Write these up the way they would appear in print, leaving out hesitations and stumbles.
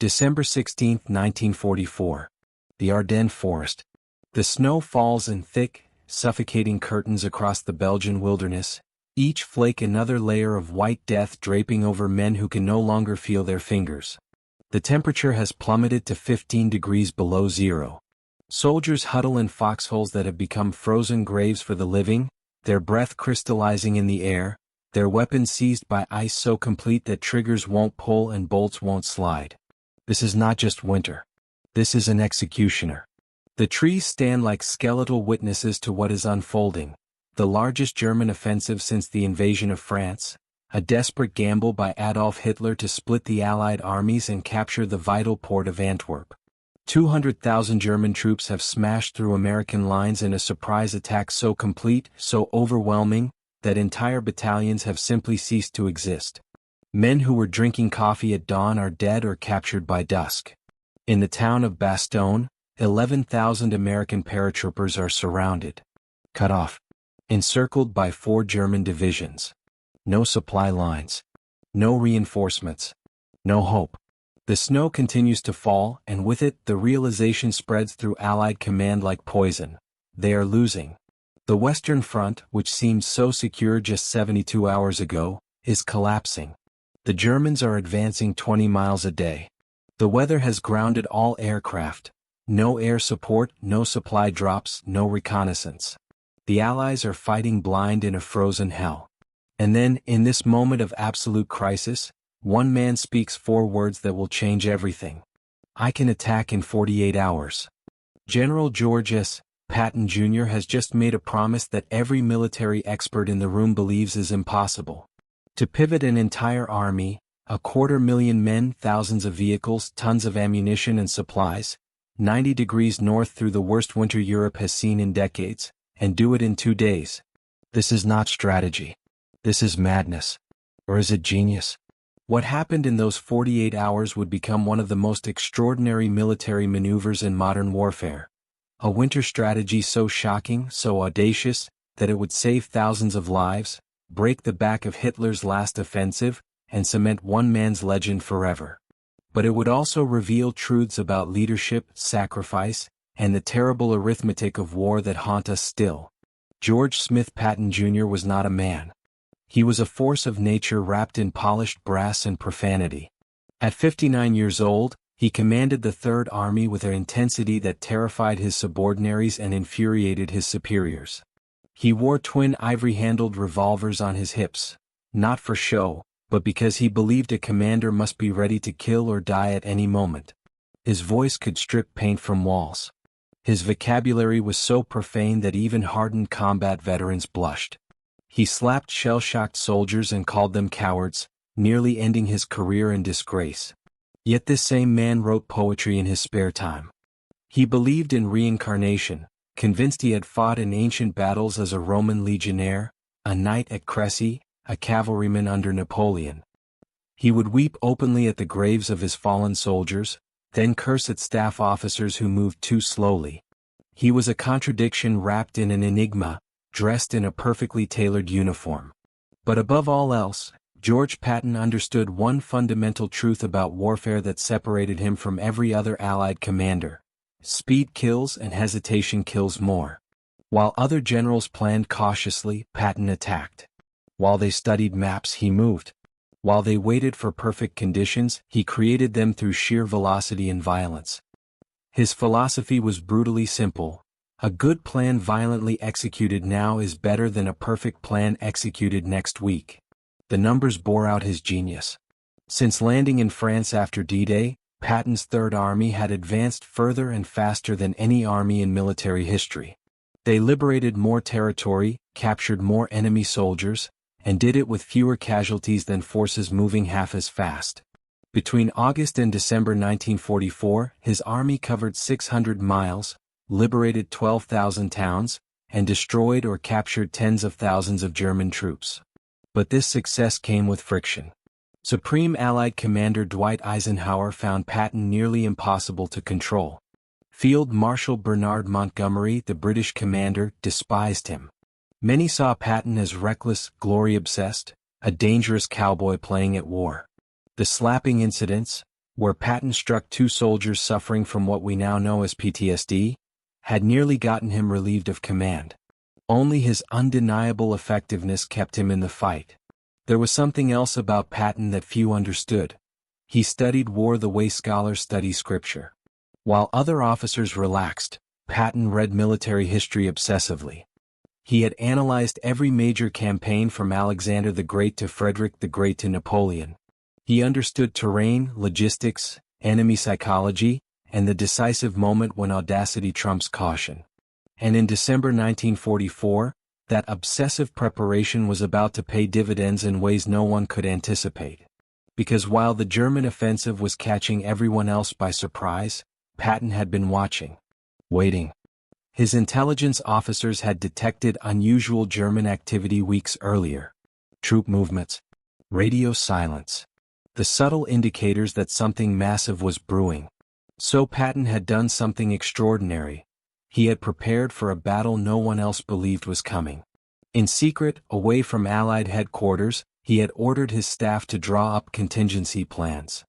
December 16, 1944. The Ardennes Forest. The snow falls in thick, suffocating curtains across the Belgian wilderness, each flake another layer of white death draping over men who can no longer feel their fingers. The temperature has plummeted to 15 degrees below zero. Soldiers huddle in foxholes that have become frozen graves for the living, their breath crystallizing in the air, their weapons seized by ice so complete that triggers won't pull and bolts won't slide. This is not just winter. This is an executioner. The trees stand like skeletal witnesses to what is unfolding, the largest German offensive since the invasion of France, a desperate gamble by Adolf Hitler to split the Allied armies and capture the vital port of Antwerp. 200,000 German troops have smashed through American lines in a surprise attack so complete, so overwhelming, that entire battalions have simply ceased to exist. Men who were drinking coffee at dawn are dead or captured by dusk. In the town of Bastogne, 11,000 American paratroopers are surrounded, cut off, encircled by 4 German divisions. No supply lines. No reinforcements. No hope. The snow continues to fall, and with it, the realization spreads through Allied command like poison. They are losing. The Western Front, which seemed so secure just 72 hours ago, is collapsing. The Germans are advancing 20 miles a day. The weather has grounded all aircraft. No air support, no supply drops, no reconnaissance. The Allies are fighting blind in a frozen hell. And then, in this moment of absolute crisis, one man speaks 4 words that will change everything. I can attack in 48 hours. General George S. Patton Jr. has just made a promise that every military expert in the room believes is impossible. To pivot an entire army, 250,000 men, thousands of vehicles, tons of ammunition and supplies, 90 degrees north through the worst winter Europe has seen in decades, and do it in 2 days. This is not strategy. This is madness. Or is it genius? What happened in those 48 hours would become one of the most extraordinary military maneuvers in modern warfare. A winter strategy so shocking, so audacious, that it would save thousands of lives, break the back of Hitler's last offensive, and cement one man's legend forever. But it would also reveal truths about leadership, sacrifice, and the terrible arithmetic of war that haunt us still. George Smith Patton Jr. was not a man. He was a force of nature wrapped in polished brass and profanity. At 59 years old, he commanded the Third Army with an intensity that terrified his subordinates and infuriated his superiors. He wore twin ivory-handled revolvers on his hips, not for show, but because he believed a commander must be ready to kill or die at any moment. His voice could strip paint from walls. His vocabulary was so profane that even hardened combat veterans blushed. He slapped shell-shocked soldiers and called them cowards, nearly ending his career in disgrace. Yet this same man wrote poetry in his spare time. He believed in reincarnation, convinced he had fought in ancient battles as a Roman legionnaire, a knight at Crécy, a cavalryman under Napoleon. He would weep openly at the graves of his fallen soldiers, then curse at staff officers who moved too slowly. He was a contradiction wrapped in an enigma, dressed in a perfectly tailored uniform. But above all else, George Patton understood one fundamental truth about warfare that separated him from every other Allied commander. Speed kills and hesitation kills more. While other generals planned cautiously, Patton attacked. While they studied maps, he moved. While they waited for perfect conditions, he created them through sheer velocity and violence. His philosophy was brutally simple. A good plan violently executed now is better than a perfect plan executed next week. The numbers bore out his genius. Since landing in France after D-Day, Patton's Third Army had advanced further and faster than any army in military history. They liberated more territory, captured more enemy soldiers, and did it with fewer casualties than forces moving half as fast. Between August and December 1944, his army covered 600 miles, liberated 12,000 towns, and destroyed or captured tens of thousands of German troops. But this success came with friction. Supreme Allied Commander Dwight Eisenhower found Patton nearly impossible to control. Field Marshal Bernard Montgomery, the British commander, despised him. Many saw Patton as reckless, glory-obsessed, a dangerous cowboy playing at war. The slapping incidents, where Patton struck 2 soldiers suffering from what we now know as PTSD, had nearly gotten him relieved of command. Only his undeniable effectiveness kept him in the fight. There was something else about Patton that few understood. He studied war the way scholars study scripture. While other officers relaxed, Patton read military history obsessively. He had analyzed every major campaign from Alexander the Great to Frederick the Great to Napoleon. He understood terrain, logistics, enemy psychology, and the decisive moment when audacity trumps caution. And in December 1944, that obsessive preparation was about to pay dividends in ways no one could anticipate. Because while the German offensive was catching everyone else by surprise, Patton had been watching, waiting. His intelligence officers had detected unusual German activity weeks earlier. Troop movements, radio silence, the subtle indicators that something massive was brewing. So Patton had done something extraordinary. He had prepared for a battle no one else believed was coming. In secret, away from Allied headquarters, he had ordered his staff to draw up contingency plans.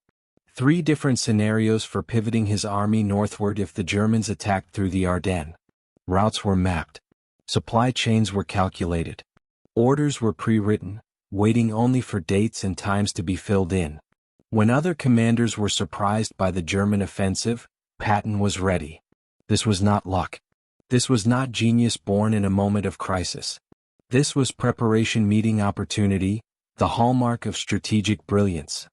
3 different scenarios for pivoting his army northward if the Germans attacked through the Ardennes. Routes were mapped. Supply chains were calculated. Orders were pre-written, waiting only for dates and times to be filled in. When other commanders were surprised by the German offensive, Patton was ready. This was not luck. This was not genius born in a moment of crisis. This was preparation meeting opportunity, the hallmark of strategic brilliance.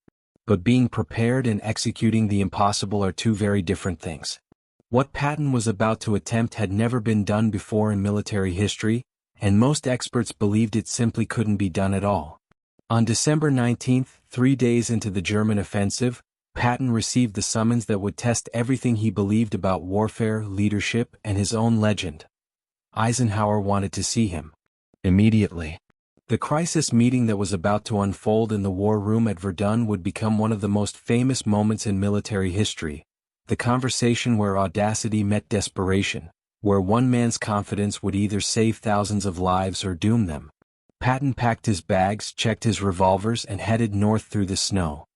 But being prepared and executing the impossible are 2 very different things. What Patton was about to attempt had never been done before in military history, and most experts believed it simply couldn't be done at all. On December 19, 3 days into the German offensive, Patton received the summons that would test everything he believed about warfare, leadership, and his own legend. Eisenhower wanted to see him. Immediately. The crisis meeting that was about to unfold in the war room at Verdun would become one of the most famous moments in military history. The conversation where audacity met desperation, where one man's confidence would either save thousands of lives or doom them. Patton packed his bags, checked his revolvers, and headed north through the snow.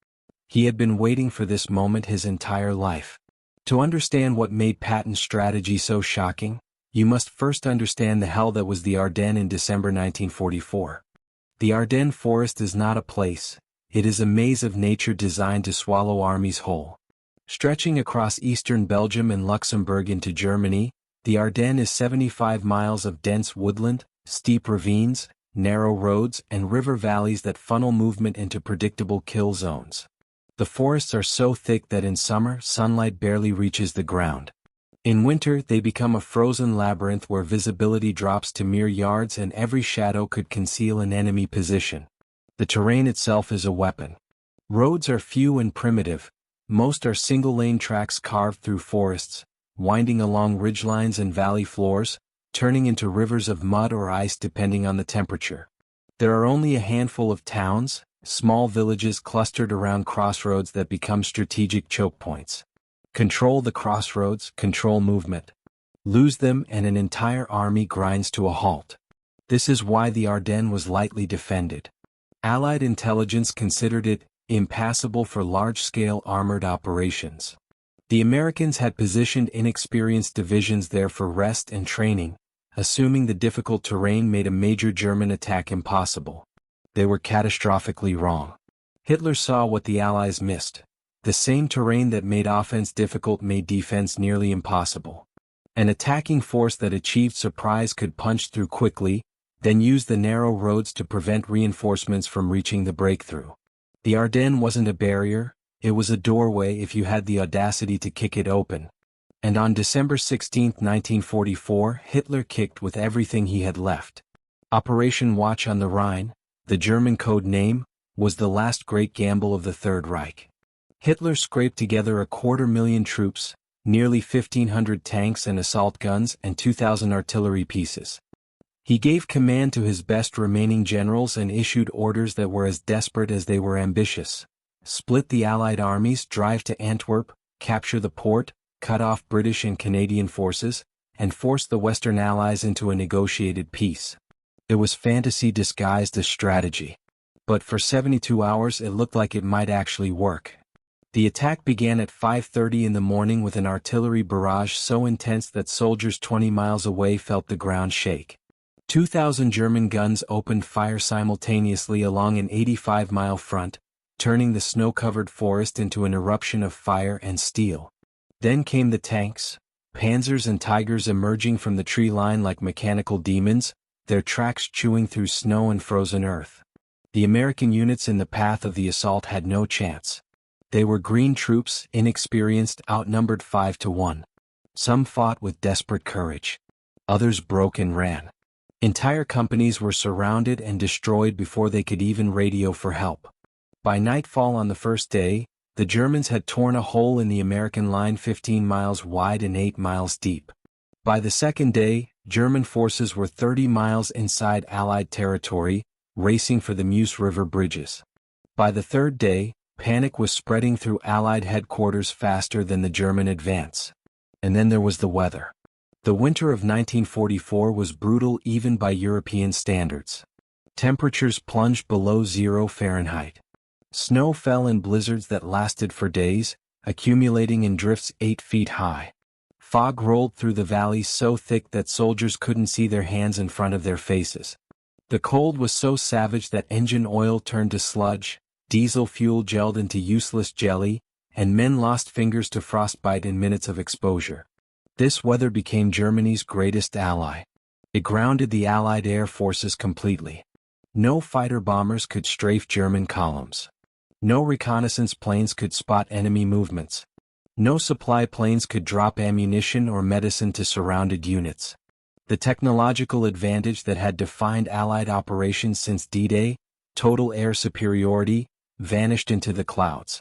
He had been waiting for this moment his entire life. To understand what made Patton's strategy so shocking, you must first understand the hell that was the Ardennes in December 1944. The Ardennes forest is not a place, it is a maze of nature designed to swallow armies whole. Stretching across eastern Belgium and Luxembourg into Germany, the Ardennes is 75 miles of dense woodland, steep ravines, narrow roads, and river valleys that funnel movement into predictable kill zones. The forests are so thick that in summer, sunlight barely reaches the ground. In winter, they become a frozen labyrinth where visibility drops to mere yards and every shadow could conceal an enemy position. The terrain itself is a weapon. Roads are few and primitive. Most are single-lane tracks carved through forests, winding along ridgelines and valley floors, turning into rivers of mud or ice depending on the temperature. There are only a handful of towns, small villages clustered around crossroads that become strategic choke points. Control the crossroads, control movement. Lose them and an entire army grinds to a halt. This is why the Ardennes was lightly defended. Allied intelligence considered it impassable for large-scale armored operations. The Americans had positioned inexperienced divisions there for rest and training, assuming the difficult terrain made a major German attack impossible. They were catastrophically wrong. Hitler saw what the Allies missed. The same terrain that made offense difficult made defense nearly impossible. An attacking force that achieved surprise could punch through quickly, then use the narrow roads to prevent reinforcements from reaching the breakthrough. The Ardennes wasn't a barrier, it was a doorway if you had the audacity to kick it open. And on December 16, 1944, Hitler kicked with everything he had left. Operation Watch on the Rhine, the German code name, was the last great gamble of the Third Reich. Hitler scraped together 250,000 troops, nearly 1,500 tanks and assault guns and 2,000 artillery pieces. He gave command to his best remaining generals and issued orders that were as desperate as they were ambitious. Split the Allied armies, drive to Antwerp, capture the port, cut off British and Canadian forces, and force the Western Allies into a negotiated peace. It was fantasy disguised as strategy. But for 72 hours it looked like it might actually work. The attack began at 5:30 in the morning with an artillery barrage so intense that soldiers 20 miles away felt the ground shake. 2,000 German guns opened fire simultaneously along an 85-mile front, turning the snow-covered forest into an eruption of fire and steel. Then came the tanks, panzers and tigers emerging from the tree line like mechanical demons, their tracks chewing through snow and frozen earth. The American units in the path of the assault had no chance. They were green troops, inexperienced, outnumbered 5-1. Some fought with desperate courage. Others broke and ran. Entire companies were surrounded and destroyed before they could even radio for help. By nightfall on the first day, the Germans had torn a hole in the American line 15 miles wide and 8 miles deep. By the second day, German forces were 30 miles inside Allied territory, racing for the Meuse River bridges. By the third day, panic was spreading through Allied headquarters faster than the German advance. And then there was the weather. The winter of 1944 was brutal even by European standards. Temperatures plunged below 0 Fahrenheit. Snow fell in blizzards that lasted for days, accumulating in drifts 8 feet high. Fog rolled through the valleys so thick that soldiers couldn't see their hands in front of their faces. The cold was so savage that engine oil turned to sludge, diesel fuel gelled into useless jelly, and men lost fingers to frostbite in minutes of exposure. This weather became Germany's greatest ally. It grounded the Allied air forces completely. No fighter bombers could strafe German columns. No reconnaissance planes could spot enemy movements. No supply planes could drop ammunition or medicine to surrounded units. The technological advantage that had defined Allied operations since D-Day, total air superiority, vanished into the clouds.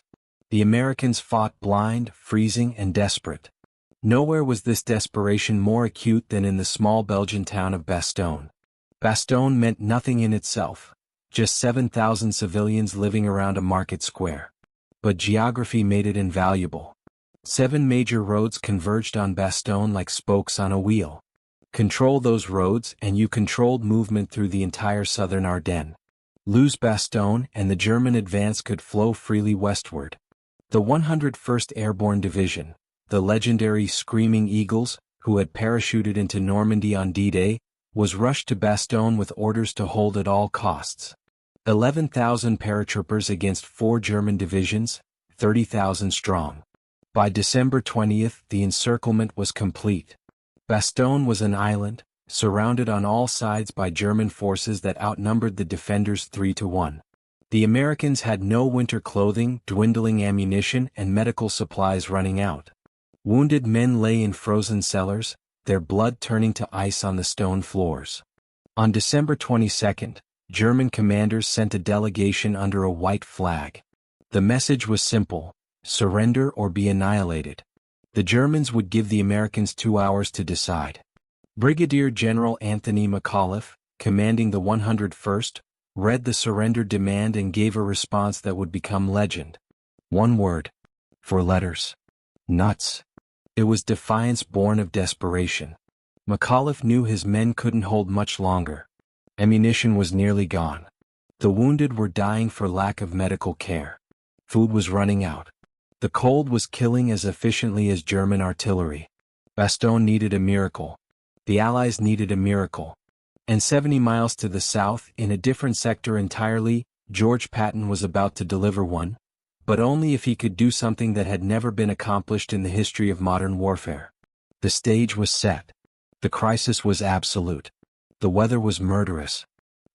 The Americans fought blind, freezing, and desperate. Nowhere was this desperation more acute than in the small Belgian town of Bastogne. Bastogne meant nothing in itself, just 7,000 civilians living around a market square. But geography made it invaluable. 7 major roads converged on Bastogne like spokes on a wheel. Control those roads and you controlled movement through the entire southern Ardennes. Lose Bastogne and the German advance could flow freely westward. The 101st Airborne Division, the legendary Screaming Eagles, who had parachuted into Normandy on D-Day, was rushed to Bastogne with orders to hold at all costs. 11,000 paratroopers against 4 German divisions, 30,000 strong. By December 20th, the encirclement was complete. Bastogne was an island, surrounded on all sides by German forces that outnumbered the defenders 3-1. The Americans had no winter clothing, dwindling ammunition, and medical supplies running out. Wounded men lay in frozen cellars, their blood turning to ice on the stone floors. On December 22nd, German commanders sent a delegation under a white flag. The message was simple: surrender or be annihilated. The Germans would give the Americans 2 hours to decide. Brigadier General Anthony McAuliffe, commanding the 101st, read the surrender demand and gave a response that would become legend. One word. 4 letters. Nuts. It was defiance born of desperation. McAuliffe knew his men couldn't hold much longer. Ammunition was nearly gone. The wounded were dying for lack of medical care. Food was running out. The cold was killing as efficiently as German artillery. Bastogne needed a miracle. The Allies needed a miracle. And 70 miles to the south, in a different sector entirely, George Patton was about to deliver one, but only if he could do something that had never been accomplished in the history of modern warfare. The stage was set. The crisis was absolute. The weather was murderous.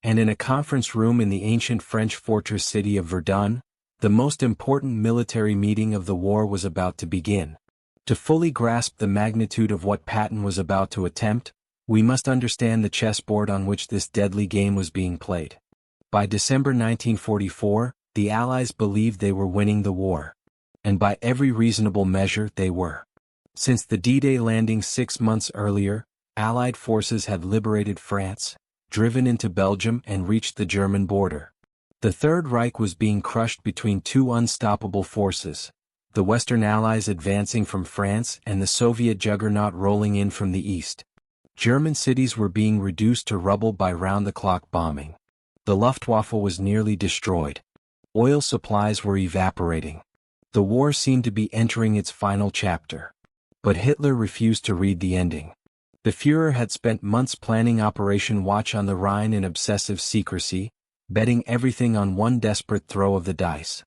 And in a conference room in the ancient French fortress city of Verdun, the most important military meeting of the war was about to begin. To fully grasp the magnitude of what Patton was about to attempt, we must understand the chessboard on which this deadly game was being played. By December 1944, the Allies believed they were winning the war. And by every reasonable measure, they were. Since the D-Day landing 6 months earlier, Allied forces had liberated France, driven into Belgium, and reached the German border. The Third Reich was being crushed between 2 unstoppable forces, the Western Allies advancing from France and the Soviet juggernaut rolling in from the east. German cities were being reduced to rubble by round-the-clock bombing. The Luftwaffe was nearly destroyed. Oil supplies were evaporating. The war seemed to be entering its final chapter. But Hitler refused to read the ending. The Führer had spent months planning Operation Watch on the Rhine in obsessive secrecy, betting everything on one desperate throw of the dice.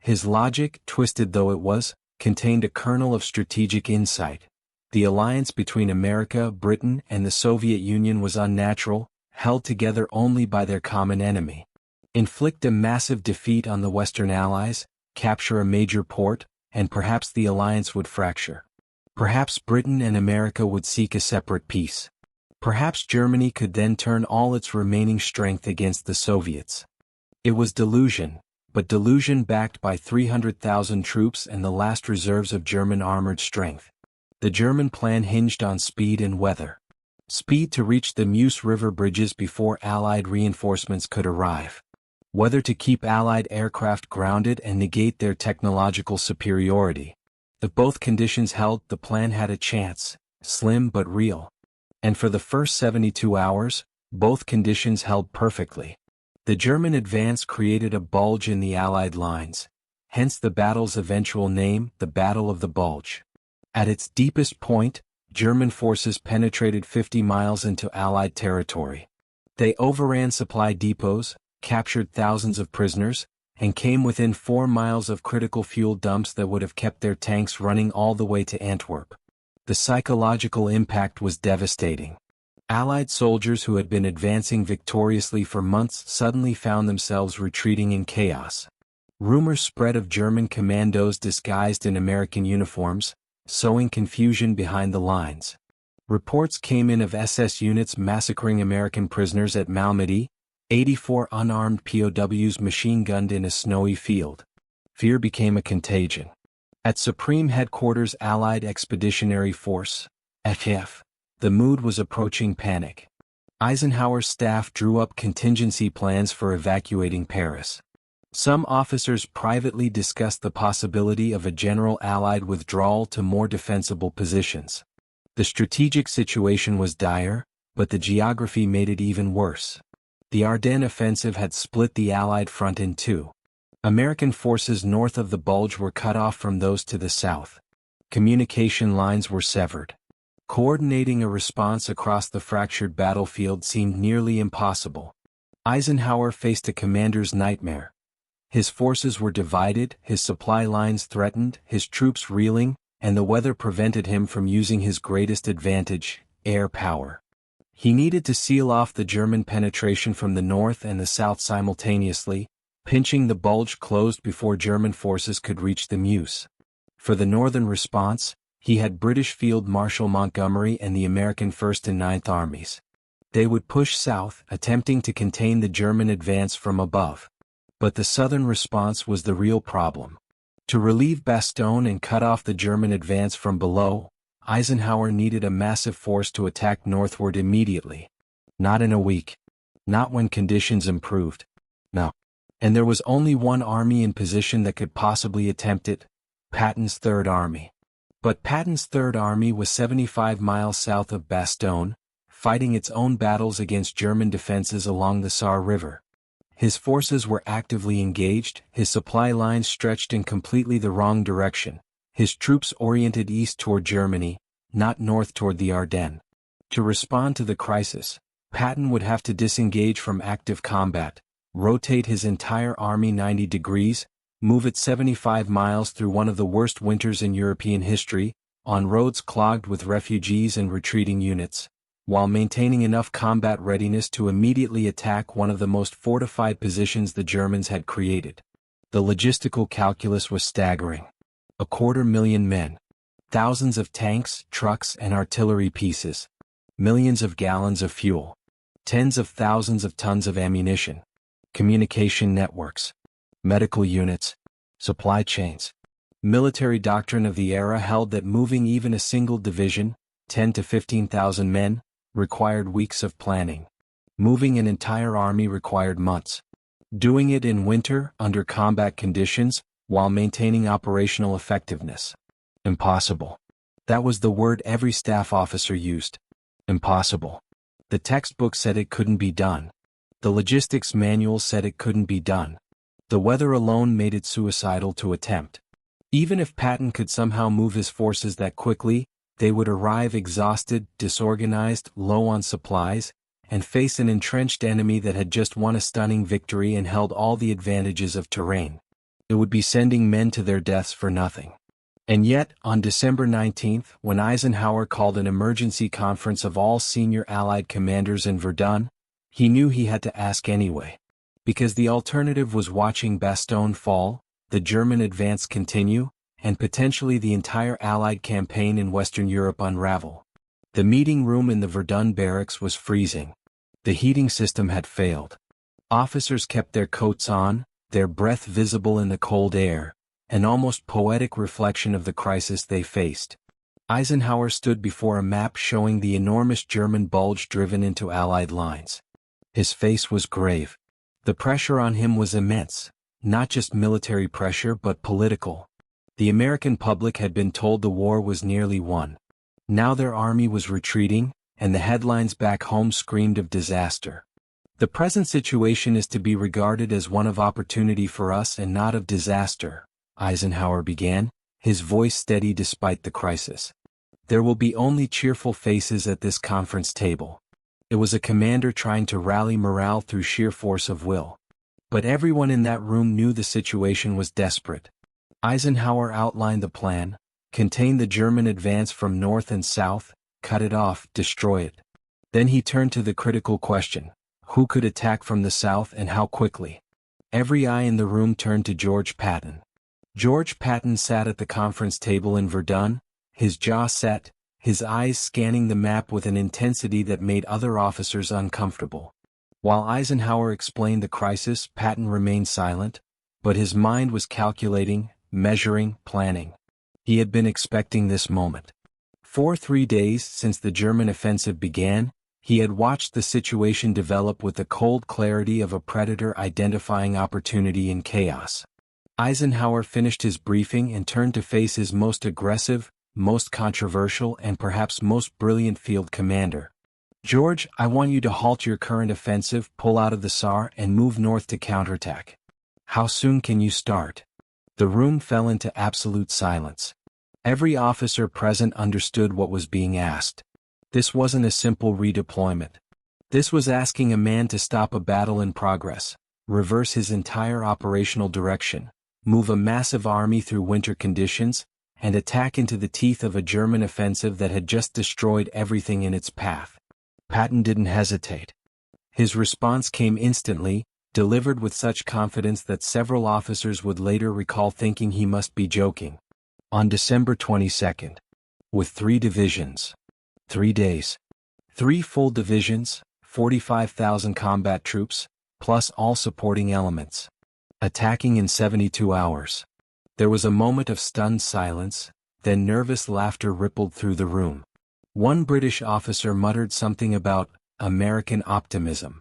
His logic, twisted though it was, contained a kernel of strategic insight. The alliance between America, Britain, and the Soviet Union was unnatural, held together only by their common enemy. Inflict a massive defeat on the Western Allies, capture a major port, and perhaps the alliance would fracture. Perhaps Britain and America would seek a separate peace. Perhaps Germany could then turn all its remaining strength against the Soviets. It was delusion, but delusion backed by 300,000 troops and the last reserves of German armored strength. The German plan hinged on speed and weather. Speed to reach the Meuse River bridges before Allied reinforcements could arrive. Weather to keep Allied aircraft grounded and negate their technological superiority. If both conditions held, the plan had a chance, slim but real. And for the first 72 hours, both conditions held perfectly. The German advance created a bulge in the Allied lines, hence the battle's eventual name, the Battle of the Bulge. At its deepest point, German forces penetrated 50 miles into Allied territory. They overran supply depots, captured thousands of prisoners, and came within 4 miles of critical fuel dumps that would have kept their tanks running all the way to Antwerp. The psychological impact was devastating. Allied soldiers who had been advancing victoriously for months suddenly found themselves retreating in chaos. Rumors spread of German commandos disguised in American uniforms, sowing confusion behind the lines. Reports came in of SS units massacring American prisoners at Malmedy, 84 unarmed POWs machine-gunned in a snowy field. Fear became a contagion. At Supreme Headquarters Allied Expeditionary Force, FF, the mood was approaching panic. Eisenhower's staff drew up contingency plans for evacuating Paris. Some officers privately discussed the possibility of a general Allied withdrawal to more defensible positions. The strategic situation was dire, but the geography made it even worse. The Ardennes offensive had split the Allied front in two. American forces north of the Bulge were cut off from those to the south. Communication lines were severed. Coordinating a response across the fractured battlefield seemed nearly impossible. Eisenhower faced a commander's nightmare. His forces were divided, his supply lines threatened, his troops reeling, and the weather prevented him from using his greatest advantage, air power. He needed to seal off the German penetration from the north and the south simultaneously, pinching the Bulge closed before German forces could reach the Meuse. For the northern response, he had British Field Marshal Montgomery and the American 1st and 9th Armies. They would push south, attempting to contain the German advance from above. But the southern response was the real problem. To relieve Bastogne and cut off the German advance from below, Eisenhower needed a massive force to attack northward immediately. Not in a week. Not when conditions improved. No. And there was only one army in position that could possibly attempt it, Patton's Third Army. But Patton's Third Army was 75 miles south of Bastogne, fighting its own battles against German defenses along the Saar River. His forces were actively engaged, his supply lines stretched in completely the wrong direction, his troops oriented east toward Germany, not north toward the Ardennes. To respond to the crisis, Patton would have to disengage from active combat, rotate his entire army 90 degrees, move it 75 miles through one of the worst winters in European history, on roads clogged with refugees and retreating units, while maintaining enough combat readiness to immediately attack one of the most fortified positions the Germans had created. The logistical calculus was staggering. 250,000 men. Thousands of tanks, trucks, and artillery pieces. Millions of gallons of fuel. Tens of thousands of tons of ammunition. Communication networks. Medical units. Supply chains. Military doctrine of the era held that moving even a single division, 10 to 15,000 men, required weeks of planning. Moving an entire army required months. Doing it in winter, under combat conditions, while maintaining operational effectiveness. Impossible. That was the word every staff officer used. Impossible. The textbook said it couldn't be done. The logistics manual said it couldn't be done. The weather alone made it suicidal to attempt. Even if Patton could somehow move his forces that quickly, they would arrive exhausted, disorganized, low on supplies, and face an entrenched enemy that had just won a stunning victory and held all the advantages of terrain. It would be sending men to their deaths for nothing. And yet, on December 19, when Eisenhower called an emergency conference of all senior Allied commanders in Verdun, he knew he had to ask anyway. Because the alternative was watching Bastogne fall, the German advance continue, and potentially the entire Allied campaign in Western Europe unravel. The meeting room in the Verdun barracks was freezing. The heating system had failed. Officers kept their coats on, their breath visible in the cold air, an almost poetic reflection of the crisis they faced. Eisenhower stood before a map showing the enormous German bulge driven into Allied lines. His face was grave. The pressure on him was immense, not just military pressure but political. The American public had been told the war was nearly won. Now their army was retreating, and the headlines back home screamed of disaster. The present situation is to be regarded as one of opportunity for us and not of disaster, Eisenhower began, his voice steady despite the crisis. There will be only cheerful faces at this conference table. It was a commander trying to rally morale through sheer force of will. But everyone in that room knew the situation was desperate. Eisenhower outlined the plan: contain the German advance from north and south, cut it off, destroy it. Then he turned to the critical question: who could attack from the south and how quickly? Every eye in the room turned to George Patton. George Patton sat at the conference table in Verdun, his jaw set, his eyes scanning the map with an intensity that made other officers uncomfortable. While Eisenhower explained the crisis, Patton remained silent, but his mind was calculating, measuring, planning. He had been expecting this moment. For 3 days since the German offensive began, he had watched the situation develop with the cold clarity of a predator identifying opportunity in chaos. Eisenhower finished his briefing and turned to face his most aggressive, most controversial and perhaps most brilliant field commander. George, I want you to halt your current offensive, pull out of the Saar and move north to counterattack. How soon can you start? The room fell into absolute silence. Every officer present understood what was being asked. This wasn't a simple redeployment. This was asking a man to stop a battle in progress, reverse his entire operational direction, move a massive army through winter conditions, and attack into the teeth of a German offensive that had just destroyed everything in its path. Patton didn't hesitate. His response came instantly, delivered with such confidence that several officers would later recall thinking he must be joking. On December 22nd. With 3 divisions. 3 days. 3 full divisions, 45,000 combat troops, plus all supporting elements. Attacking in 72 hours. There was a moment of stunned silence, then nervous laughter rippled through the room. One British officer muttered something about American optimism.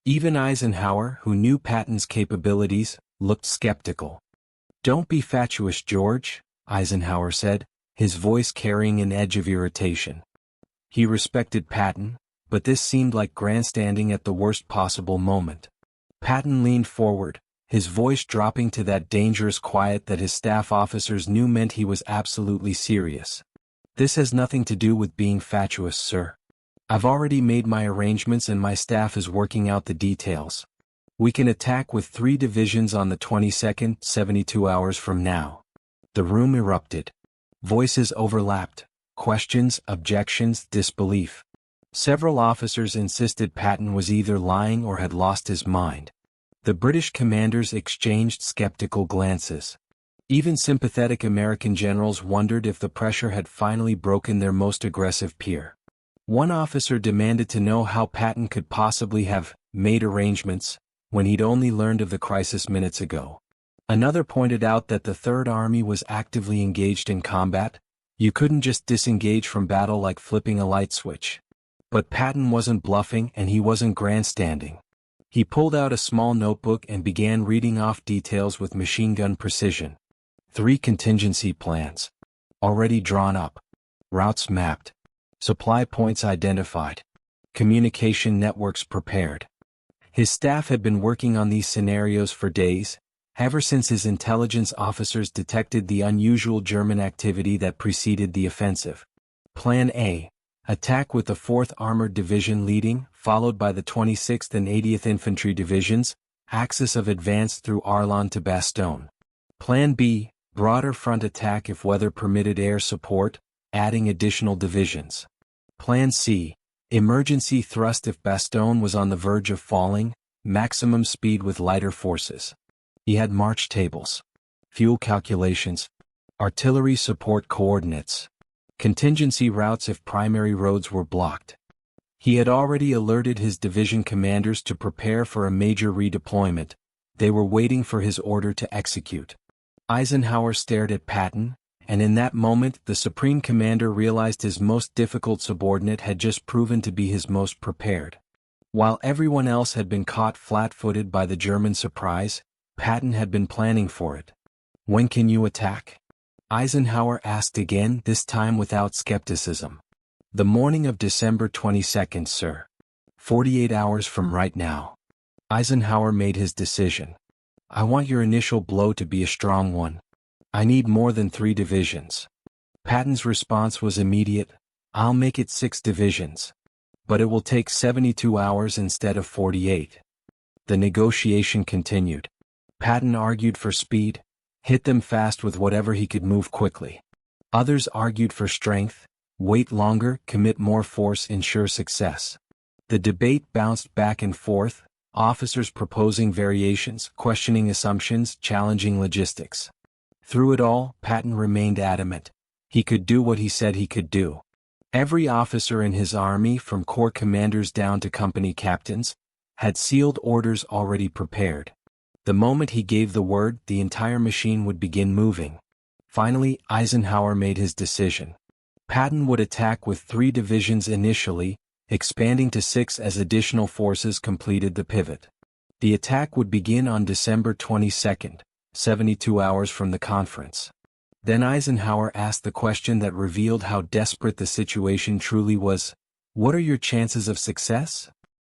Even Eisenhower, who knew Patton's capabilities, looked skeptical. "Don't be fatuous, George," Eisenhower said, his voice carrying an edge of irritation. He respected Patton, but this seemed like grandstanding at the worst possible moment. Patton leaned forward, his voice dropping to that dangerous quiet that his staff officers knew meant he was absolutely serious. "This has nothing to do with being fatuous, sir. I've already made my arrangements and my staff is working out the details. We can attack with 3 divisions on the 22nd, 72 hours from now." The room erupted. Voices overlapped, questions, objections, disbelief. Several officers insisted Patton was either lying or had lost his mind. The British commanders exchanged skeptical glances. Even sympathetic American generals wondered if the pressure had finally broken their most aggressive peer. One officer demanded to know how Patton could possibly have made arrangements when he'd only learned of the crisis minutes ago. Another pointed out that the Third Army was actively engaged in combat. You couldn't just disengage from battle like flipping a light switch. But Patton wasn't bluffing and he wasn't grandstanding. He pulled out a small notebook and began reading off details with machine gun precision. 3 contingency plans. Already drawn up. Routes mapped. Supply points identified. Communication networks prepared. His staff had been working on these scenarios for days, ever since his intelligence officers detected the unusual German activity that preceded the offensive. Plan A: attack with the 4th Armored Division leading, followed by the 26th and 80th Infantry Divisions, axis of advance through Arlon to Bastogne. Plan B: broader front attack if weather permitted air support, adding additional divisions. Plan C: emergency thrust if Bastogne was on the verge of falling, maximum speed with lighter forces. He had march tables, fuel calculations, artillery support coordinates, contingency routes if primary roads were blocked. He had already alerted his division commanders to prepare for a major redeployment. They were waiting for his order to execute. Eisenhower stared at Patton, and in that moment the Supreme Commander realized his most difficult subordinate had just proven to be his most prepared. While everyone else had been caught flat-footed by the German surprise, Patton had been planning for it. "When can you attack?" Eisenhower asked again, this time without skepticism. "The morning of December 22nd, sir. 48 hours from right now." Eisenhower made his decision. "I want your initial blow to be a strong one. I need more than 3 divisions." Patton's response was immediate: "I'll make it 6 divisions. But it will take 72 hours instead of 48. The negotiation continued. Patton argued for speed, hit them fast with whatever he could move quickly. Others argued for strength, wait longer, commit more force, ensure success. The debate bounced back and forth, officers proposing variations, questioning assumptions, challenging logistics. Through it all, Patton remained adamant. He could do what he said he could do. Every officer in his army, from corps commanders down to company captains, had sealed orders already prepared. The moment he gave the word, the entire machine would begin moving. Finally, Eisenhower made his decision. Patton would attack with 3 divisions initially, expanding to 6 as additional forces completed the pivot. The attack would begin on December 22nd, 72 hours from the conference. Then Eisenhower asked the question that revealed how desperate the situation truly was: "What are your chances of success?"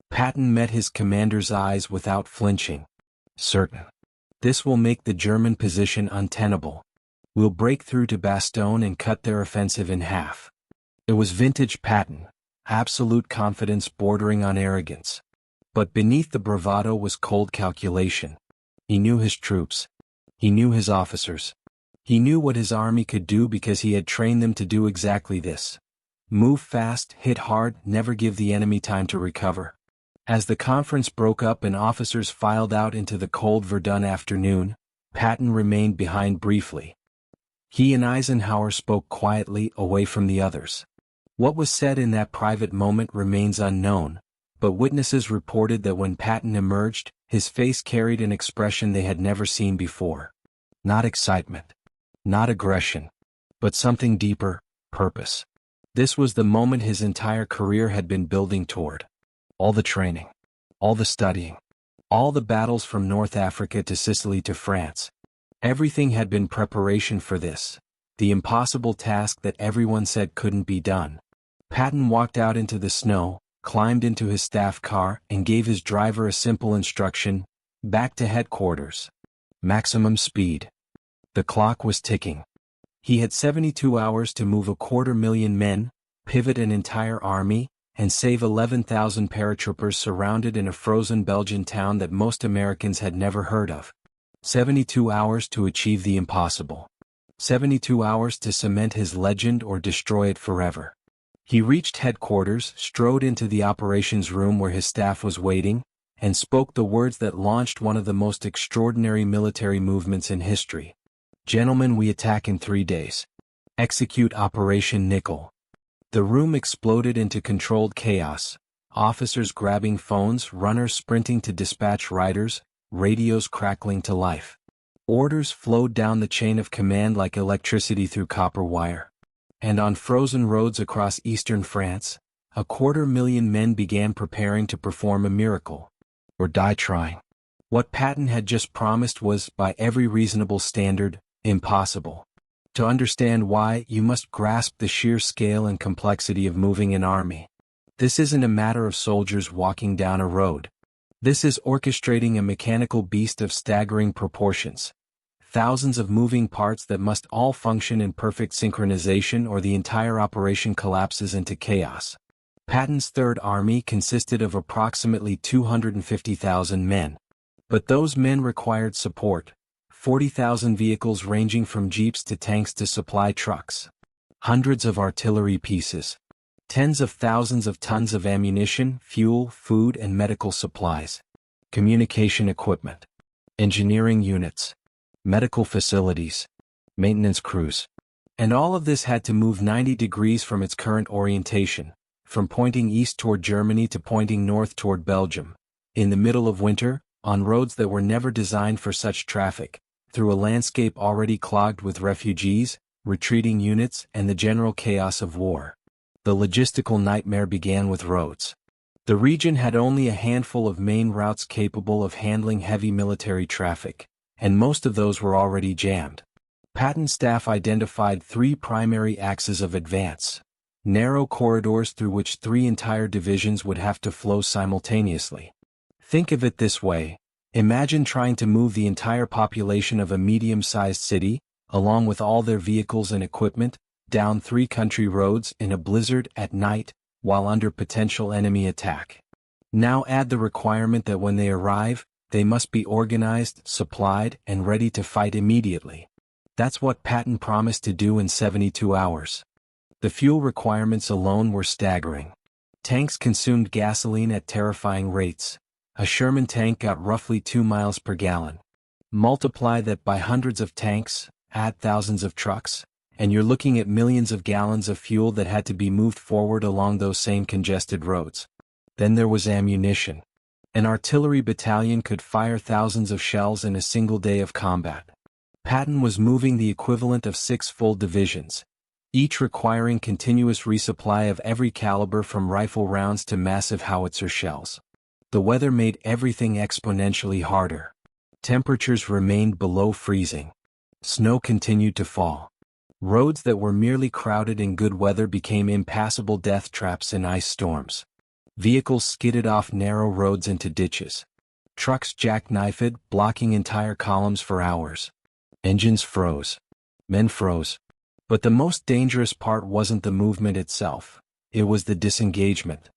Patton met his commander's eyes without flinching. "Certain. This will make the German position untenable. We'll break through to Bastogne and cut their offensive in half." It was vintage Patton, absolute confidence bordering on arrogance. But beneath the bravado was cold calculation. He knew his troops. He knew his officers. He knew what his army could do because he had trained them to do exactly this. Move fast, hit hard, never give the enemy time to recover. As the conference broke up and officers filed out into the cold Verdun afternoon, Patton remained behind briefly. He and Eisenhower spoke quietly, away from the others. What was said in that private moment remains unknown, but witnesses reported that when Patton emerged, his face carried an expression they had never seen before. Not excitement. Not aggression. But something deeper: purpose. This was the moment his entire career had been building toward. All the training. All the studying. All the battles from North Africa to Sicily to France. Everything had been preparation for this, the impossible task that everyone said couldn't be done. Patton walked out into the snow, climbed into his staff car, and gave his driver a simple instruction: back to headquarters. Maximum speed. The clock was ticking. He had 72 hours to move 250,000 men, pivot an entire army, and save 11,000 paratroopers surrounded in a frozen Belgian town that most Americans had never heard of. 72 hours to achieve the impossible. 72 hours to cement his legend or destroy it forever. He reached headquarters, strode into the operations room where his staff was waiting, and spoke the words that launched one of the most extraordinary military movements in history. "Gentlemen, we attack in 3 days. Execute Operation Nickel." The room exploded into controlled chaos, officers grabbing phones, runners sprinting to dispatch riders, radios crackling to life. Orders flowed down the chain of command like electricity through copper wire. And on frozen roads across eastern France, 250,000 men began preparing to perform a miracle. Or die trying. What Patton had just promised was, by every reasonable standard, impossible. To understand why, you must grasp the sheer scale and complexity of moving an army. This isn't a matter of soldiers walking down a road. This is orchestrating a mechanical beast of staggering proportions. Thousands of moving parts that must all function in perfect synchronization or the entire operation collapses into chaos. Patton's Third Army consisted of approximately 250,000 men. But those men required support: 40,000 vehicles ranging from jeeps to tanks to supply trucks, hundreds of artillery pieces, tens of thousands of tons of ammunition, fuel, food and medical supplies, communication equipment, engineering units, medical facilities, maintenance crews. And all of this had to move 90 degrees from its current orientation, from pointing east toward Germany to pointing north toward Belgium, in the middle of winter, on roads that were never designed for such traffic, through a landscape already clogged with refugees, retreating units, and the general chaos of war. The logistical nightmare began with roads. The region had only a handful of main routes capable of handling heavy military traffic, and most of those were already jammed. Patton's staff identified three primary axes of advance: narrow corridors through which three entire divisions would have to flow simultaneously. Think of it this way: imagine trying to move the entire population of a medium-sized city, along with all their vehicles and equipment, down three country roads in a blizzard at night, while under potential enemy attack. Now add the requirement that when they arrive, they must be organized, supplied, and ready to fight immediately. That's what Patton promised to do in 72 hours. The fuel requirements alone were staggering. Tanks consumed gasoline at terrifying rates. A Sherman tank got roughly 2 miles per gallon. Multiply that by hundreds of tanks, add thousands of trucks, and you're looking at millions of gallons of fuel that had to be moved forward along those same congested roads. Then there was ammunition. An artillery battalion could fire thousands of shells in a single day of combat. Patton was moving the equivalent of 6 full divisions, each requiring continuous resupply of every caliber from rifle rounds to massive howitzer shells. The weather made everything exponentially harder. Temperatures remained below freezing. Snow continued to fall. Roads that were merely crowded in good weather became impassable death traps in ice storms. Vehicles skidded off narrow roads into ditches. Trucks jackknifed, blocking entire columns for hours. Engines froze. Men froze. But the most dangerous part wasn't the movement itself. It was the disengagement.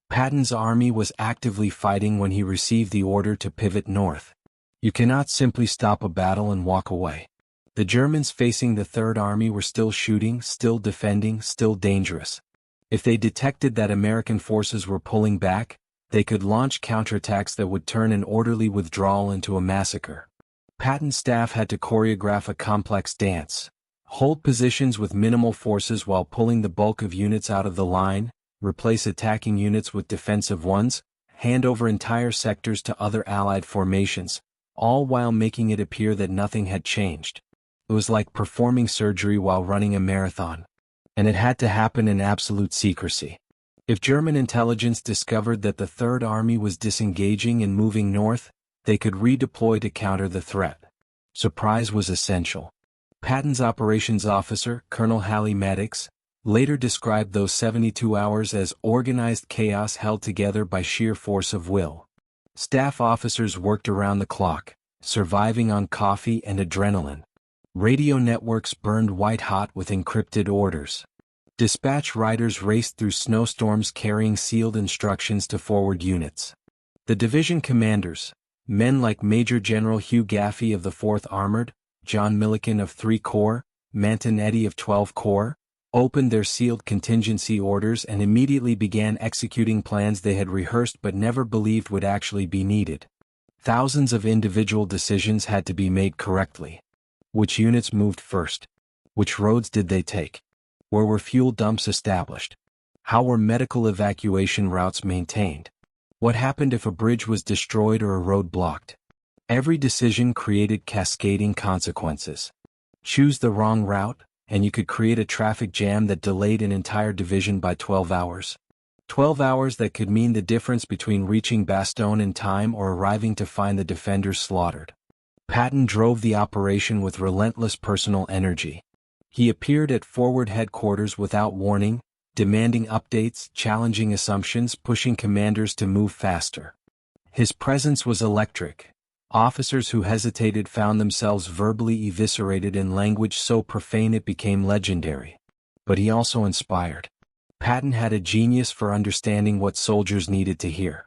Patton's army was actively fighting when he received the order to pivot north. You cannot simply stop a battle and walk away. The Germans facing the Third Army were still shooting, still defending, still dangerous. If they detected that American forces were pulling back, they could launch counterattacks that would turn an orderly withdrawal into a massacre. Patton's staff had to choreograph a complex dance: hold positions with minimal forces while pulling the bulk of units out of the line, replace attacking units with defensive ones, hand over entire sectors to other Allied formations, all while making it appear that nothing had changed. It was like performing surgery while running a marathon. And it had to happen in absolute secrecy. If German intelligence discovered that the Third Army was disengaging and moving north, they could redeploy to counter the threat. Surprise was essential. Patton's operations officer, Colonel Halley Maddox, later described those 72 hours as organized chaos held together by sheer force of will. Staff officers worked around the clock, surviving on coffee and adrenaline. Radio networks burned white-hot with encrypted orders. Dispatch riders raced through snowstorms carrying sealed instructions to forward units. The division commanders, men like Major General Hugh Gaffey of the 4th Armored, John Milliken of 3 Corps, Manton Eddy of 12 Corps, opened their sealed contingency orders and immediately began executing plans they had rehearsed but never believed would actually be needed. Thousands of individual decisions had to be made correctly. Which units moved first? Which roads did they take? Where were fuel dumps established? How were medical evacuation routes maintained? What happened if a bridge was destroyed or a road blocked? Every decision created cascading consequences. Choose the wrong route, and you could create a traffic jam that delayed an entire division by 12 hours. 12 hours that could mean the difference between reaching Bastogne in time or arriving to find the defenders slaughtered. Patton drove the operation with relentless personal energy. He appeared at forward headquarters without warning, demanding updates, challenging assumptions, pushing commanders to move faster. His presence was electric. Officers who hesitated found themselves verbally eviscerated in language so profane it became legendary. But he also inspired. Patton had a genius for understanding what soldiers needed to hear.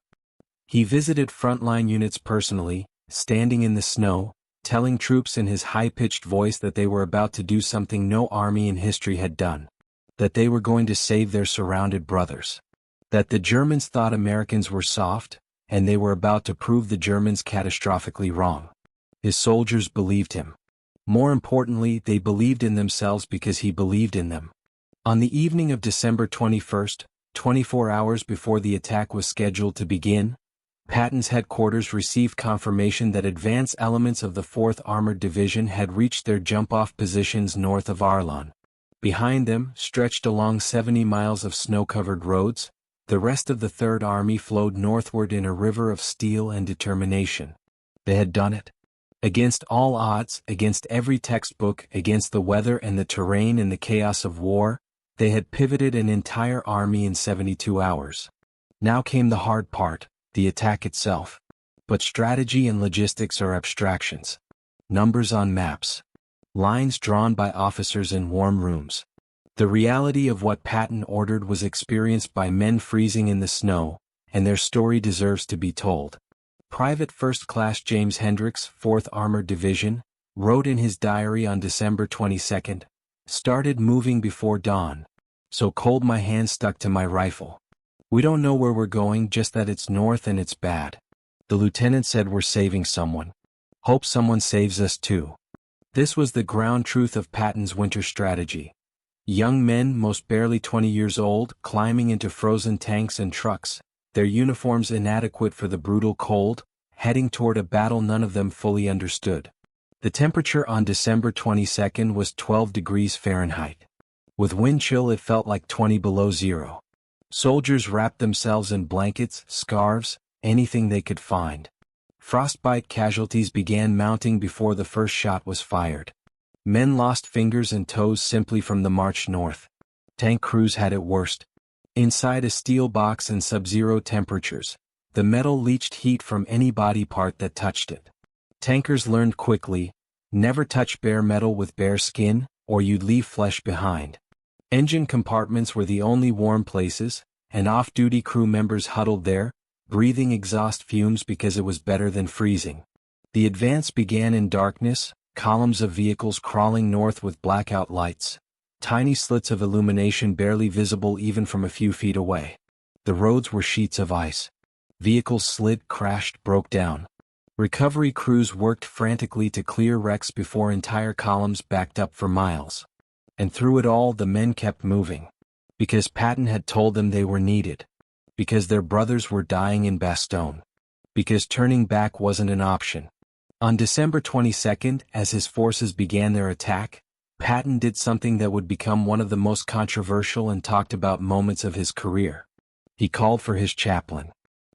He visited frontline units personally, standing in the snow, telling troops in his high-pitched voice that they were about to do something no army in history had done. That they were going to save their surrounded brothers. That the Germans thought Americans were soft, and they were about to prove the Germans catastrophically wrong. His soldiers believed him. More importantly, they believed in themselves because he believed in them. On the evening of December 21st, 24 hours before the attack was scheduled to begin, Patton's headquarters received confirmation that advance elements of the 4th Armored Division had reached their jump-off positions north of Arlon. Behind them, stretched along 70 miles of snow-covered roads, the rest of the Third Army flowed northward in a river of steel and determination. They had done it. Against all odds, against every textbook, against the weather and the terrain and the chaos of war, they had pivoted an entire army in 72 hours. Now came the hard part, the attack itself. But strategy and logistics are abstractions. Numbers on maps. Lines drawn by officers in warm rooms. The reality of what Patton ordered was experienced by men freezing in the snow, and their story deserves to be told. Private First Class James Hendricks, 4th Armored Division, wrote in his diary on December 22nd, "Started moving before dawn. So cold my hand stuck to my rifle. We don't know where we're going, just that it's north and it's bad. The lieutenant said we're saving someone. Hope someone saves us too." This was the ground truth of Patton's winter strategy. Young men, most barely 20 years old, climbing into frozen tanks and trucks, their uniforms inadequate for the brutal cold, heading toward a battle none of them fully understood. The temperature on December 22nd was 12 degrees Fahrenheit. With wind chill it felt like 20 below zero. Soldiers wrapped themselves in blankets, scarves, anything they could find. Frostbite casualties began mounting before the first shot was fired. Men lost fingers and toes simply from the march north. Tank crews had it worst. Inside a steel box in sub-zero temperatures, the metal leached heat from any body part that touched it. Tankers learned quickly, never touch bare metal with bare skin, or you'd leave flesh behind. Engine compartments were the only warm places, and off-duty crew members huddled there, breathing exhaust fumes because it was better than freezing. The advance began in darkness, columns of vehicles crawling north with blackout lights, tiny slits of illumination barely visible even from a few feet away. The roads were sheets of ice. Vehicles slid, crashed, broke down. Recovery crews worked frantically to clear wrecks before entire columns backed up for miles. And through it all the men kept moving. Because Patton had told them they were needed. Because their brothers were dying in Bastogne. Because turning back wasn't an option. On December 22nd, as his forces began their attack, Patton did something that would become one of the most controversial and talked about moments of his career. He called for his chaplain.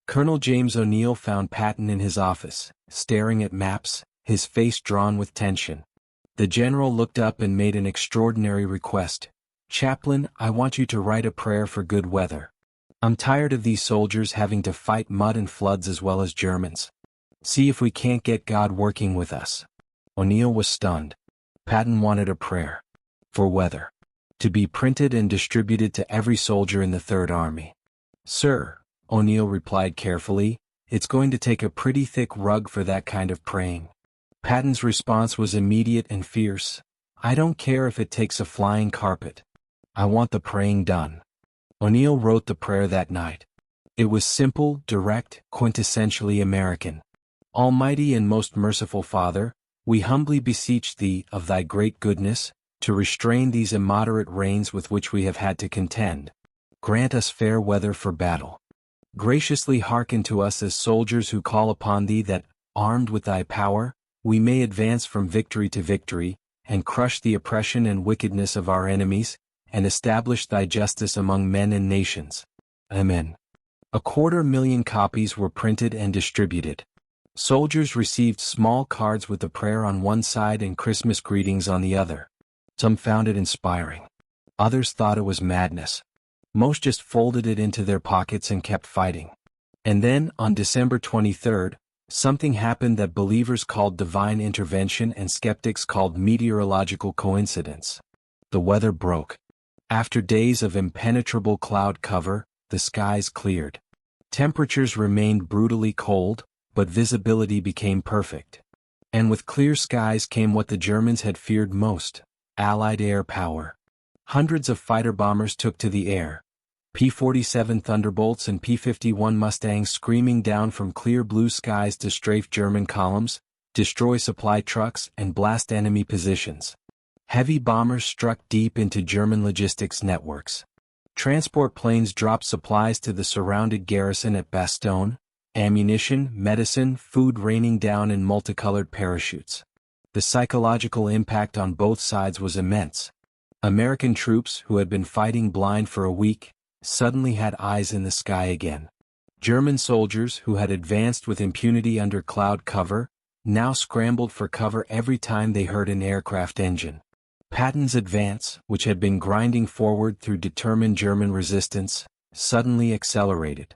Colonel James O'Neill found Patton in his office, staring at maps, his face drawn with tension. The general looked up and made an extraordinary request. "Chaplain, I want you to write a prayer for good weather. I'm tired of these soldiers having to fight mud and floods as well as Germans. See if we can't get God working with us." O'Neill was stunned. Patton wanted a prayer. For weather. To be printed and distributed to every soldier in the Third Army. "Sir," O'Neill replied carefully, "it's going to take a pretty thick rug for that kind of praying." Patton's response was immediate and fierce. "I don't care if it takes a flying carpet. I want the praying done." O'Neill wrote the prayer that night. It was simple, direct, quintessentially American. "Almighty and most merciful Father, we humbly beseech Thee, of Thy great goodness, to restrain these immoderate rains with which we have had to contend. Grant us fair weather for battle. Graciously hearken to us as soldiers who call upon Thee that, armed with Thy power, we may advance from victory to victory, and crush the oppression and wickedness of our enemies, and establish Thy justice among men and nations. Amen." 250,000 copies were printed and distributed. Soldiers received small cards with the prayer on one side and Christmas greetings on the other. Some found it inspiring. Others thought it was madness. Most just folded it into their pockets and kept fighting. And then, on December 23rd, something happened that believers called divine intervention and skeptics called meteorological coincidence. The weather broke. After days of impenetrable cloud cover, the skies cleared. Temperatures remained brutally cold, but visibility became perfect. And with clear skies came what the Germans had feared most: Allied air power. Hundreds of fighter bombers took to the air. P-47 Thunderbolts and P-51 Mustangs screaming down from clear blue skies to strafe German columns, destroy supply trucks, and blast enemy positions. Heavy bombers struck deep into German logistics networks. Transport planes dropped supplies to the surrounded garrison at Bastogne, ammunition, medicine, food raining down in multicolored parachutes. The psychological impact on both sides was immense. American troops, who had been fighting blind for a week, suddenly had eyes in the sky again. German soldiers, who had advanced with impunity under cloud cover, now scrambled for cover every time they heard an aircraft engine. Patton's advance, which had been grinding forward through determined German resistance, suddenly accelerated.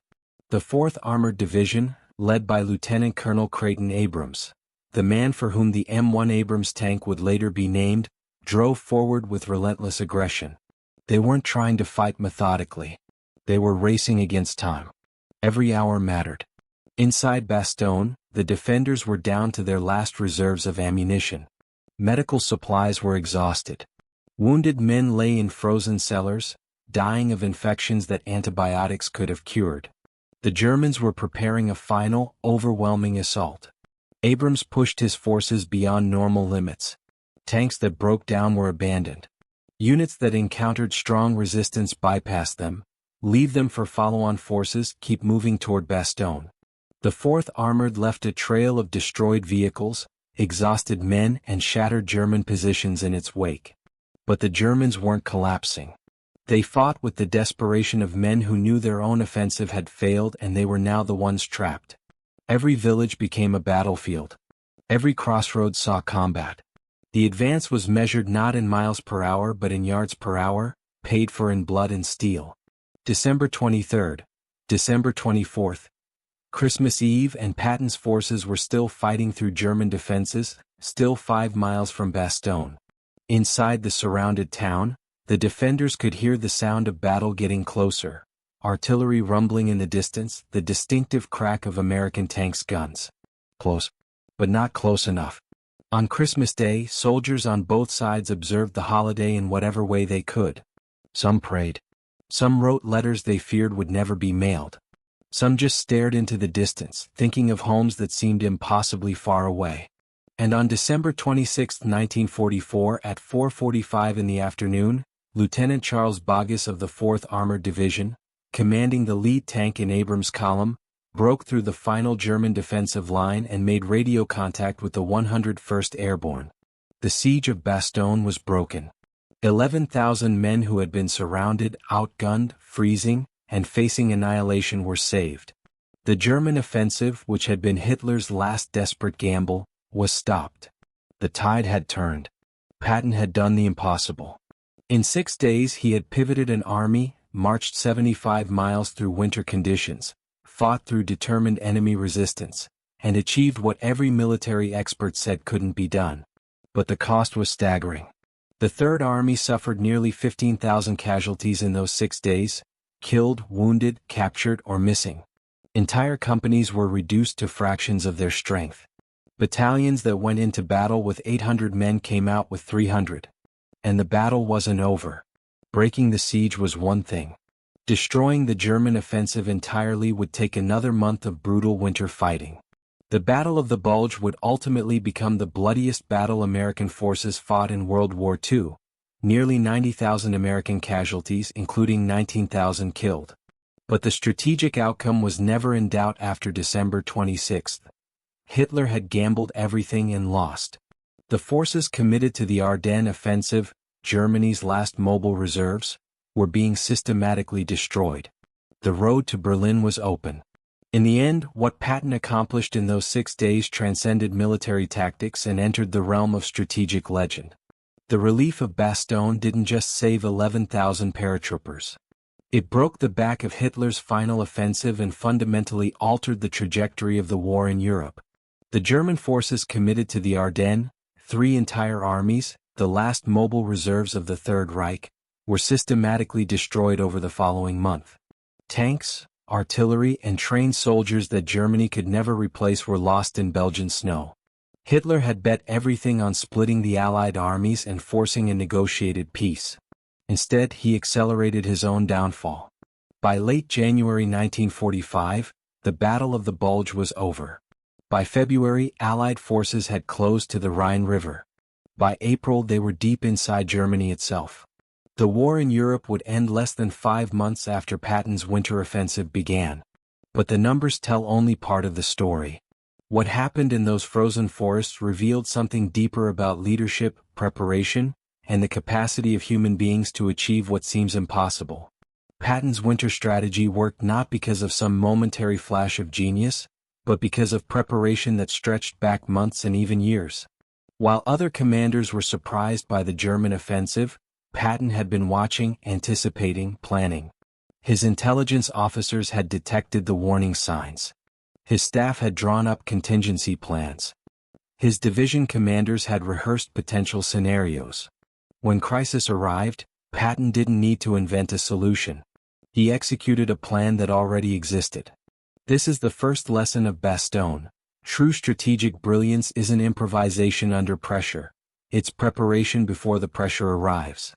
The 4th Armored Division, led by Lieutenant Colonel Creighton Abrams, the man for whom the M1 Abrams tank would later be named, drove forward with relentless aggression. They weren't trying to fight methodically. They were racing against time. Every hour mattered. Inside Bastogne, the defenders were down to their last reserves of ammunition. Medical supplies were exhausted. Wounded men lay in frozen cellars, dying of infections that antibiotics could have cured. The Germans were preparing a final, overwhelming assault. Abrams pushed his forces beyond normal limits. Tanks that broke down were abandoned. Units that encountered strong resistance bypassed them. Leave them for follow-on forces, keep moving toward Bastogne. The 4th Armored left a trail of destroyed vehicles, exhausted men, and shattered German positions in its wake. But the Germans weren't collapsing. They fought with the desperation of men who knew their own offensive had failed and they were now the ones trapped. Every village became a battlefield. Every crossroad saw combat. The advance was measured not in miles per hour but in yards per hour, paid for in blood and steel. December 23rd, December 24th, Christmas Eve, and Patton's forces were still fighting through German defenses, still 5 miles from Bastogne. Inside the surrounded town, the defenders could hear the sound of battle getting closer. Artillery rumbling in the distance, the distinctive crack of American tanks' guns. Close, but not close enough. On Christmas Day, soldiers on both sides observed the holiday in whatever way they could. Some prayed. Some wrote letters they feared would never be mailed. Some just stared into the distance, thinking of homes that seemed impossibly far away. And on December 26, 1944, at 4:45 in the afternoon, Lieutenant Charles Boggess of the 4th Armored Division, commanding the lead tank in Abrams' column, broke through the final German defensive line and made radio contact with the 101st Airborne. The siege of Bastogne was broken. 11,000 men who had been surrounded, outgunned, freezing, and facing annihilation were saved. The German offensive, which had been Hitler's last desperate gamble, was stopped. The tide had turned. Patton had done the impossible. In 6 days he had pivoted an army, marched 75 miles through winter conditions, fought through determined enemy resistance, and achieved what every military expert said couldn't be done. But the cost was staggering. The Third Army suffered nearly 15,000 casualties in those 6 days, killed, wounded, captured, or missing. Entire companies were reduced to fractions of their strength. Battalions that went into battle with 800 men came out with 300. And the battle wasn't over. Breaking the siege was one thing. Destroying the German offensive entirely would take another month of brutal winter fighting. The Battle of the Bulge would ultimately become the bloodiest battle American forces fought in World War II. Nearly 90,000 American casualties, including 19,000 killed. But the strategic outcome was never in doubt after December 26. Hitler had gambled everything and lost. The forces committed to the Ardennes offensive, Germany's last mobile reserves, were being systematically destroyed. The road to Berlin was open. In the end, what Patton accomplished in those 6 days transcended military tactics and entered the realm of strategic legend. The relief of Bastogne didn't just save 11,000 paratroopers. It broke the back of Hitler's final offensive and fundamentally altered the trajectory of the war in Europe. The German forces committed to the Ardennes, 3 entire armies, the last mobile reserves of the Third Reich, were systematically destroyed over the following month. Tanks, artillery, and trained soldiers that Germany could never replace were lost in Belgian snow. Hitler had bet everything on splitting the Allied armies and forcing a negotiated peace. Instead, he accelerated his own downfall. By late January 1945, the Battle of the Bulge was over. By February, Allied forces had closed to the Rhine River. By April, they were deep inside Germany itself. The war in Europe would end less than 5 months after Patton's winter offensive began. But the numbers tell only part of the story. What happened in those frozen forests revealed something deeper about leadership, preparation, and the capacity of human beings to achieve what seems impossible. Patton's winter strategy worked not because of some momentary flash of genius, but because of preparation that stretched back months and even years. While other commanders were surprised by the German offensive, Patton had been watching, anticipating, planning. His intelligence officers had detected the warning signs. His staff had drawn up contingency plans. His division commanders had rehearsed potential scenarios. When crisis arrived, Patton didn't need to invent a solution. He executed a plan that already existed. This is the first lesson of Bastogne. True strategic brilliance isn't improvisation under pressure. It's preparation before the pressure arrives.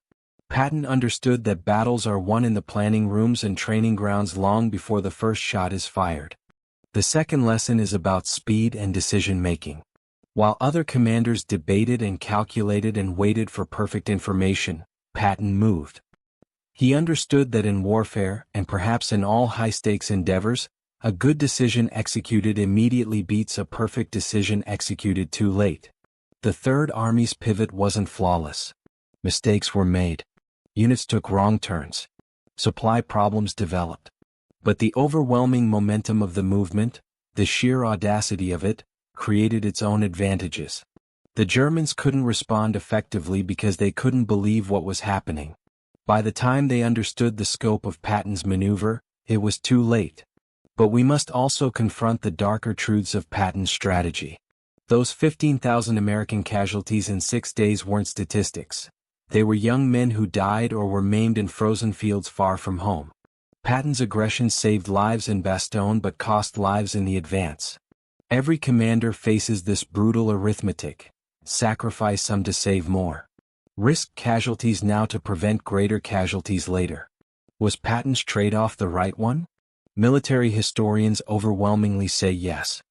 Patton understood that battles are won in the planning rooms and training grounds long before the first shot is fired. The second lesson is about speed and decision-making. While other commanders debated and calculated and waited for perfect information, Patton moved. He understood that in warfare, and perhaps in all high-stakes endeavors, a good decision executed immediately beats a perfect decision executed too late. The Third Army's pivot wasn't flawless. Mistakes were made. Units took wrong turns. Supply problems developed. But the overwhelming momentum of the movement, the sheer audacity of it, created its own advantages. The Germans couldn't respond effectively because they couldn't believe what was happening. By the time they understood the scope of Patton's maneuver, it was too late. But we must also confront the darker truths of Patton's strategy. Those 15,000 American casualties in 6 days weren't statistics. They were young men who died or were maimed in frozen fields far from home. Patton's aggression saved lives in Bastogne but cost lives in the advance. Every commander faces this brutal arithmetic. Sacrifice some to save more. Risk casualties now to prevent greater casualties later. Was Patton's trade-off the right one? Military historians overwhelmingly say yes.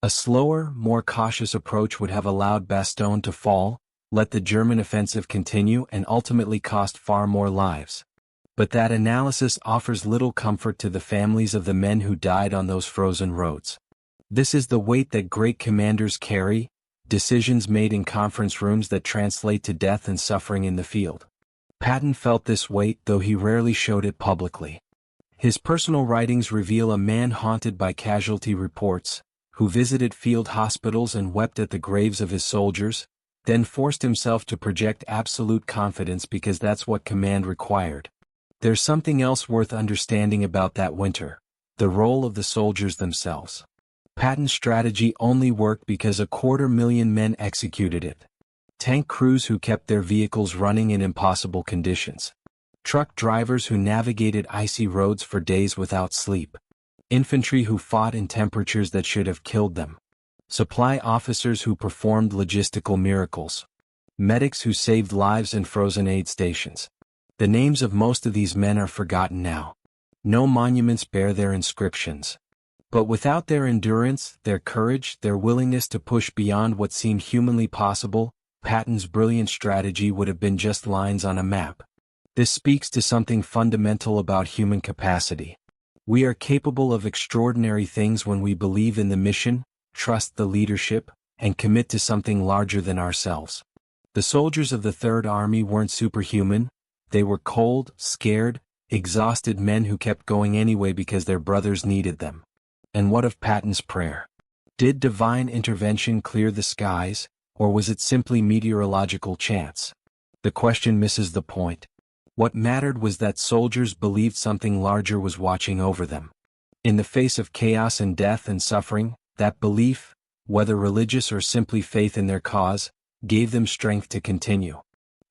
A slower, more cautious approach would have allowed Bastogne to fall, let the German offensive continue and ultimately cost far more lives. But that analysis offers little comfort to the families of the men who died on those frozen roads. This is the weight that great commanders carry, decisions made in conference rooms that translate to death and suffering in the field. Patton felt this weight, though he rarely showed it publicly. His personal writings reveal a man haunted by casualty reports, who visited field hospitals and wept at the graves of his soldiers, then forced himself to project absolute confidence because that's what command required. There's something else worth understanding about that winter: the role of the soldiers themselves. Patton's strategy only worked because 250,000 men executed it. Tank crews who kept their vehicles running in impossible conditions. Truck drivers who navigated icy roads for days without sleep. Infantry who fought in temperatures that should have killed them. Supply officers who performed logistical miracles. Medics who saved lives in frozen aid stations. The names of most of these men are forgotten now. No monuments bear their inscriptions. But without their endurance, their courage, their willingness to push beyond what seemed humanly possible, Patton's brilliant strategy would have been just lines on a map. This speaks to something fundamental about human capacity. We are capable of extraordinary things when we believe in the mission, trust the leadership, and commit to something larger than ourselves. The soldiers of the Third Army weren't superhuman. They were cold, scared, exhausted men who kept going anyway because their brothers needed them. And what of Patton's prayer? Did divine intervention clear the skies, or was it simply meteorological chance? The question misses the point. What mattered was that soldiers believed something larger was watching over them. In the face of chaos and death and suffering, that belief, whether religious or simply faith in their cause, gave them strength to continue.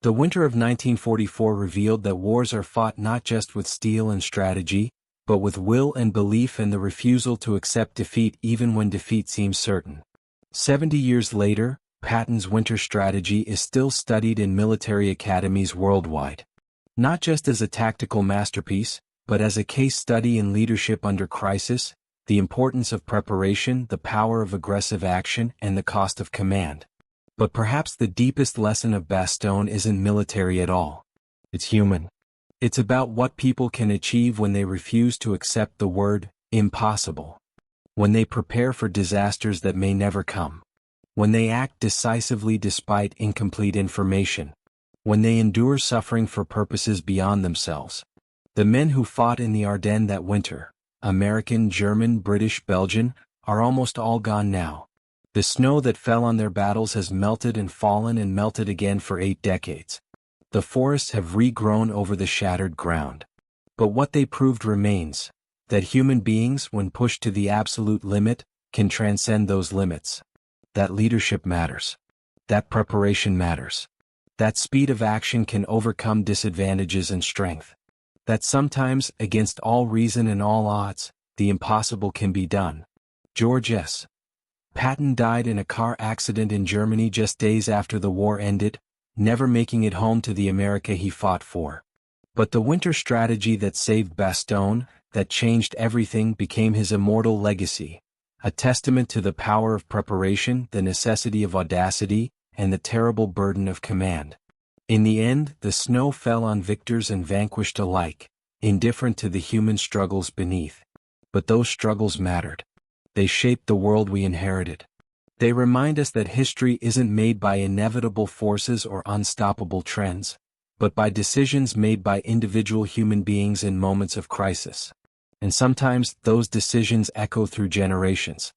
The winter of 1944 revealed that wars are fought not just with steel and strategy, but with will and belief and the refusal to accept defeat even when defeat seems certain. 70 years later, Patton's winter strategy is still studied in military academies worldwide. Not just as a tactical masterpiece, but as a case study in leadership under crisis, the importance of preparation, the power of aggressive action, and the cost of command. But perhaps the deepest lesson of Bastogne isn't military at all. It's human. It's about what people can achieve when they refuse to accept the word impossible. When they prepare for disasters that may never come. When they act decisively despite incomplete information. When they endure suffering for purposes beyond themselves. The men who fought in the Ardennes that winter, American, German, British, Belgian, are almost all gone now. The snow that fell on their battles has melted and fallen and melted again for 8 decades. The forests have regrown over the shattered ground. But what they proved remains, that human beings, when pushed to the absolute limit, can transcend those limits. That leadership matters. That preparation matters. That speed of action can overcome disadvantages and strength. That sometimes, against all reason and all odds, the impossible can be done. George S. Patton died in a car accident in Germany just days after the war ended, never making it home to the America he fought for. But the winter strategy that saved Bastogne, that changed everything, became his immortal legacy, a testament to the power of preparation, the necessity of audacity, and the terrible burden of command. In the end, the snow fell on victors and vanquished alike, indifferent to the human struggles beneath. But those struggles mattered. They shaped the world we inherited. They remind us that history isn't made by inevitable forces or unstoppable trends, but by decisions made by individual human beings in moments of crisis. And sometimes those decisions echo through generations.